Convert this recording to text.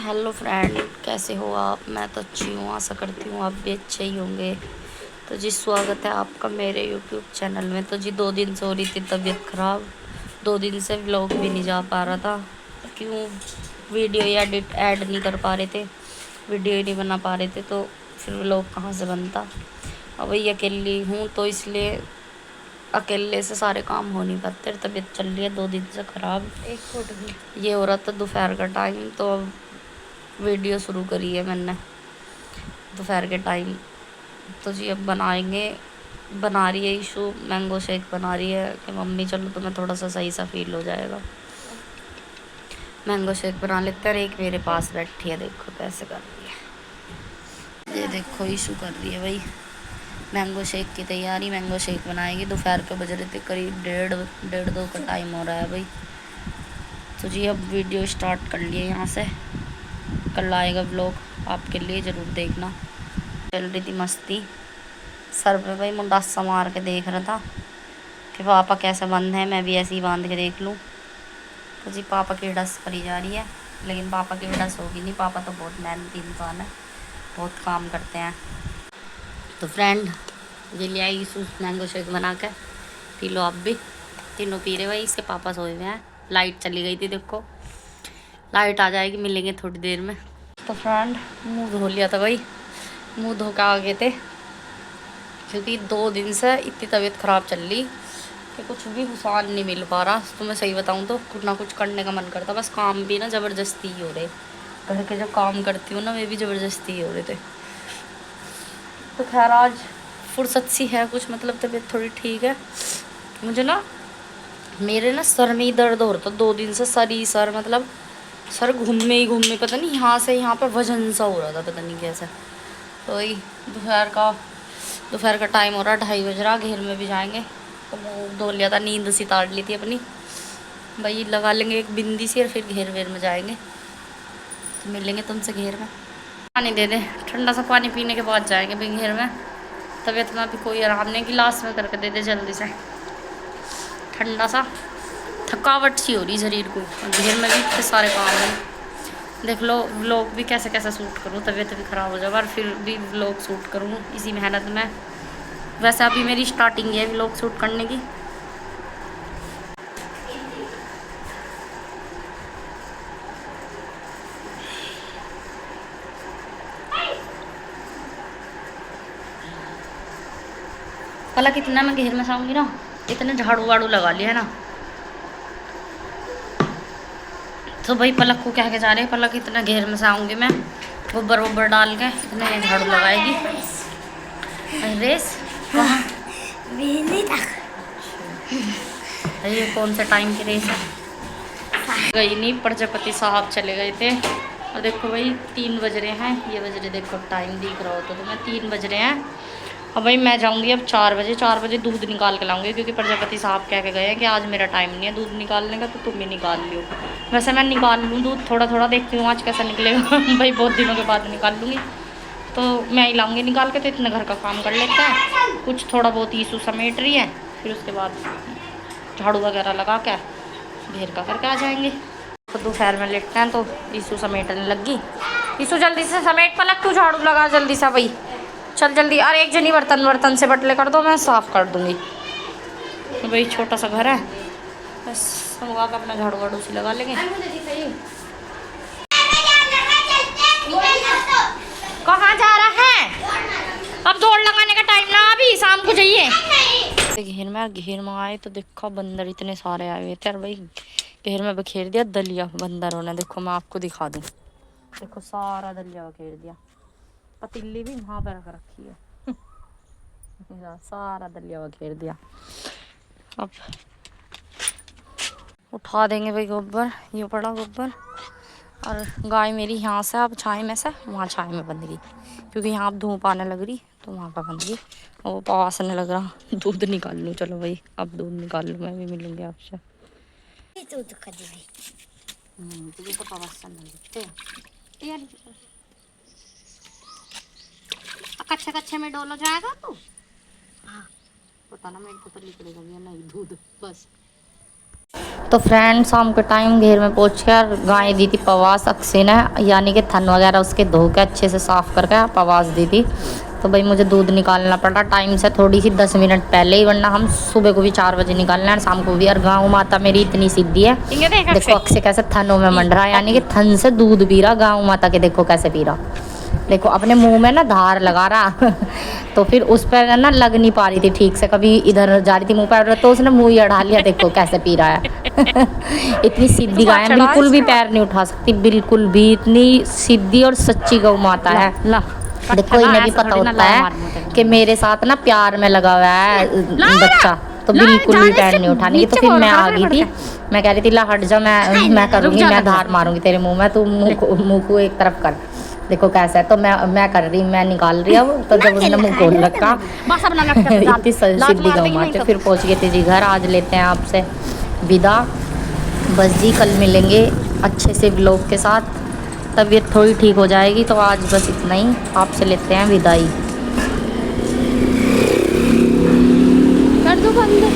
Hello friend, कैसे हो आप? मैं तो अच्छी हूँ, आशा करती हूँ आप भी अच्छे ही होंगे। तो जी स्वागत है आपका मेरे यूट्यूब चैनल में। तो जी 2 दिन से हो रही थी तबीयत ख़राब, 2 दिन से व्लॉग भी नहीं जा पा रहा था। क्यों? वीडियो एडिट ऐड नहीं कर पा रहे थे, वीडियो ही नहीं बना पा रहे थे, तो फिर व्लॉग कहाँ से बनता। अब वही अकेली हूँ तो इसलिए अकेले से सारे काम हो नहीं पाते। तबीयत चल रही है 2 दिन से ख़राब। एक फुट भी ये हो रहा था दोपहर का टाइम, तो अब वीडियो शुरू करी है मैंने दोपहर के टाइम। तो जी अब बना रही है ईशु मैंगो शेक बना रही है कि मम्मी चलो तुम्हें थोड़ा सा सही सा फील हो जाएगा, मैंगो शेक बना लेते हैं। एक मेरे पास बैठी है, देखो कैसे कर रही है। ये देखो ईशु कर रही है भाई मैंगो शेक की तैयारी। मैंगो शेक बनाएगी। दोपहर के बज रहे थे करीब 1:30 का टाइम हो रहा है भाई। तो जी अब वीडियो स्टार्ट कर लिए यहाँ से। कल आएगा व्लॉग, आपके लिए ज़रूर देखना। चल रही थी मस्ती। सर पे भाई मुंडासा मार के देख रहा था कि पापा कैसे बंद है, मैं भी ऐसे ही बांध के देख लूँ। तो जी पापा की डस करी जा रही है, लेकिन पापा की डस होगी नहीं। पापा तो बहुत मेहनती इंसान है, बहुत काम करते हैं। तो फ्रेंड ये ले आई मैंगो शेक बना के, पी लो आप भी। तीनों पी रहे भाई, इसके पापा सोए हुए हैं। लाइट चली गई थी, देखो लाइट आ जाएगी, मिलेंगे थोड़ी देर में। तो फ्रेंड मुंह धो लिया था भाई, मुंह धो के आ गए थे, क्योंकि 2 दिन से इतनी तबीयत ख़राब चल रही कि कुछ भी हुसान नहीं मिल पा रहा। तो मैं सही बताऊँ तो कुछ ना कुछ करने का मन करता, बस काम भी ना ज़बरदस्ती ही हो रहे। घर के जो काम करती हूँ ना, वे भी ज़बरदस्ती ही हो रहे थे। तो खैर आज फुर्सत सी है कुछ, मतलब तबीयत थोड़ी ठीक है। मुझे ना मेरे ना सर में ही दर्द हो रहा था 2 दिन से। सर मतलब सर घूमे ही घूमे, पता नहीं यहाँ से यहाँ पर वजन सा हो रहा था, पता नहीं कैसे। तो वही दोपहर का टाइम हो रहा, 2:30 बज रहा। घेर में भी जाएंगे तो मुँह धो लिया था, नींद सी ताड़ ली थी अपनी भाई। लगा लेंगे एक बिंदी सी और फिर घेर वेर में जाएंगे। तो मिलेंगे तुमसे घेर में। पानी दे दे, ठंडा सा पानी पीने के बाद जाएंगे भाई घेर में। तबीयत में अभी कोई आराम नहीं, गिलास में करके दे दे जल्दी से। ठंडा सा, थकावट सी हो रही शरीर को। घेर में भी इतने सारे काम हैं, देख लो। व्लॉग भी कैसे कैसे शूट करूँ, तबीयत भी ख़राब हो जाए और फिर भी व्लॉग शूट करूँ इसी मेहनत में। वैसे अभी मेरी स्टार्टिंग है व्लॉग शूट करने की। पलक इतना मैं घेर में साऊंगी ना, इतने झाड़ू वाड़ू लगा लिया है ना। तो भाई पलक को कह के जा रहे हैं, पलक इतना घेर में साऊंगी मैं, गोबर वोबर डाल के इतने झाड़ू लगाएगी। रेस कहाँ? ये कौन सा टाइम की रेस है? गई नहीं, प्रजापति साहब चले गए थे। और देखो भाई 3 बज रहे हैं, ये बज रहे, देखो टाइम दिख रहा हो तो तुम्हें 3 बज रहे हैं। अब भाई मैं जाऊंगी अब 4 बजे दूध निकाल के लाऊंगी, क्योंकि प्रजापति साहब कह के गए हैं कि आज मेरा टाइम नहीं है दूध निकालने का, तो तुम ही निकाल लियो। वैसे मैं निकाल लूँ दूध थोड़ा थोड़ा, देखती हूँ आज कैसा निकलेगा। भाई बहुत दिनों के बाद निकाल लूँगी, तो मैं ही लाऊंगी निकाल के। तो इतना घर का काम कर लेते हैं, कुछ थोड़ा बहुत ईशू समेट रही है, फिर उसके बाद झाड़ू वगैरह लगा के घेर का करके आ जाएंगे। तो दोपहर में लेटते हैं, तो ईशू समेटने लगी। ईशु जल्दी से समेट, पलक तू झाड़ू लगा जल्दी से भाई, चल जल्दी। और एक जनी बर्तन से बटले कर दो, मैं साफ़ कर दूँगी। तो भाई छोटा सा घर है, बस होगा का अपना झाड़ू वाड़ू सी लगा लेंगे। कहाँ जा रहा है? अब दौड़ लगाने का टाइम ना, अभी शाम को जाइए। घेर में आए तो देखो बंदर इतने सारे आए हुए थे यार भाई। घेर में बखेर दिया दलिया बंदरों ने, देखो मैं आपको दिखा दूँ। देखो सारा दलिया बखेर दिया, पतीली भी वहाँ पर रख रखी है। सारा दलिया बखेर दिया। अब उठा देंगे भाई गोबर, ये पड़ा गोबर। और गाय मेरी यहाँ से अब छाई में से वहाँ छाई में बंध गई, क्योंकि यहाँ अब धूप आने लग रही, तो वहाँ पर बंध गई। और वो पवासने लग रहा, दूध निकाल लूँ। चलो भाई अब दूध निकाल लूँ, मैं भी मिलूँगी आपसे। तुझे तो पवासन लगते यार, कच्चे कच्चे में डोलो जाएगा तू। हाँ पता ना, मेरे को तो निकलेगा भी नहीं दूध बस। तो फ्रेंड शाम के टाइम घेर में पहुँच कर गाय दी थी पवास अक्सी ने, यानी कि थन वगैरह उसके धो के अच्छे से साफ़ करके पवास दी थी। तो भाई मुझे दूध निकालना पड़ा टाइम से थोड़ी सी 10 मिनट पहले ही, वरना हम सुबह को भी 4 बजे निकालना है शाम को भी। और गाँव माता मेरी इतनी सीधी है, देखो अक्से कैसे थनों में मंड रहा है, यानी कि थन से दूध पी रहा गाँव माता के, देखो कैसे पी रहा, देखो अपने मुंह में ना धार लगा रहा तो फिर उस पर ना लग नहीं पा रही थी ठीक से, कभी इधर जा रही थी मुंह पर तो उसने मुंह ही अड़ा लिया, देखो कैसे पी रहा है इतनी सीधी गाय है, बिल्कुल भी पैर नहीं उठा सकती, बिल्कुल भी, इतनी सीधी और सच्ची गौ माता है। देखो इन्हें भी पता होता है कि मेरे साथ ना प्यार में लगा हुआ है बच्चा, तो बिल्कुल भी पैर नहीं उठाने की। तो फिर मैं आ गई थी, मैं कह रही थी ला हट जा, मैं करूँगी, मैं धार मारूंगी तेरे मुंह में, तू मुंह को एक तरफ कर, देखो कैसा है। तो मैं कर रही, मैं निकाल रही हूँ। तो जब उसने मुंह खोल रखा इतनी सीधी गौ माता, फिर पहुँच गए थे जी घर। आज लेते हैं आपसे विदा, बस जी कल मिलेंगे अच्छे से ब्लॉग के साथ, तबीयत थोड़ी ठीक हो जाएगी। तो आज बस इतना ही, आपसे लेते हैं विदाई। कर दो बंद।